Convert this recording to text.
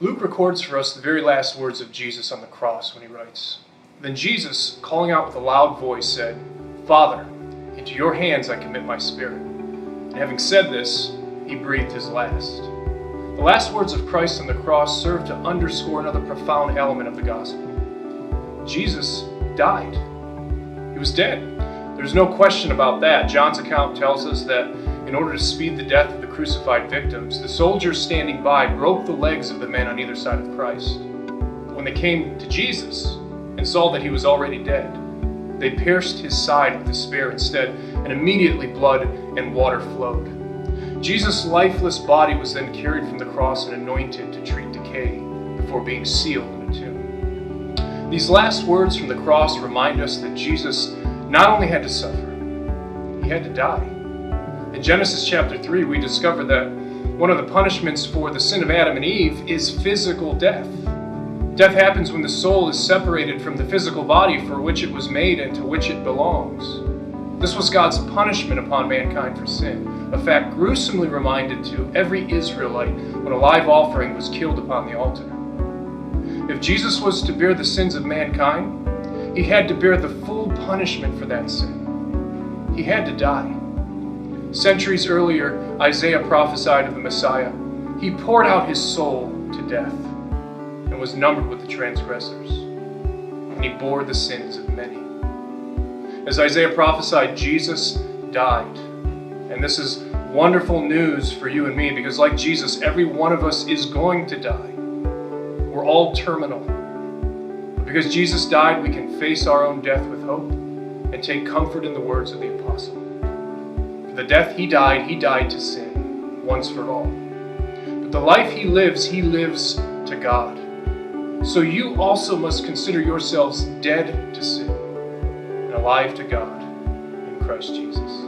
Luke records for us the very last words of Jesus on the cross when he writes, "Then Jesus, calling out with a loud voice, said, 'Father, into your hands I commit my spirit.' And having said this, he breathed his last." The last words of Christ on the cross serve to underscore another profound element of the gospel. Jesus died. He was dead. There's no question about that. John's account tells us that in order to speed the death of the crucified victims, the soldiers standing by broke the legs of the men on either side of Christ. When they came to Jesus and saw that he was already dead, they pierced his side with a spear instead, and immediately blood and water flowed. Jesus' lifeless body was then carried from the cross and anointed to treat decay before being sealed in a tomb. These last words from the cross remind us that Jesus not only had to suffer, he had to die. In Genesis chapter 3, we discover that one of the punishments for the sin of Adam and Eve is physical death. Death happens when the soul is separated from the physical body for which it was made and to which it belongs. This was God's punishment upon mankind for sin, a fact gruesomely reminded to every Israelite when a live offering was killed upon the altar. If Jesus was to bear the sins of mankind, he had to bear the full punishment for that sin. He had to die. Centuries earlier, Isaiah prophesied of the Messiah. He poured out his soul to death and was numbered with the transgressors, and he bore the sins of many. As Isaiah prophesied, Jesus died. And this is wonderful news for you and me, because like Jesus, every one of us is going to die. We're all terminal. But because Jesus died, we can face our own death with hope and take comfort in the words of the apostle. For the death he died to sin, once for all. But the life he lives to God. So you also must consider yourselves dead to sin and alive to God in Christ Jesus.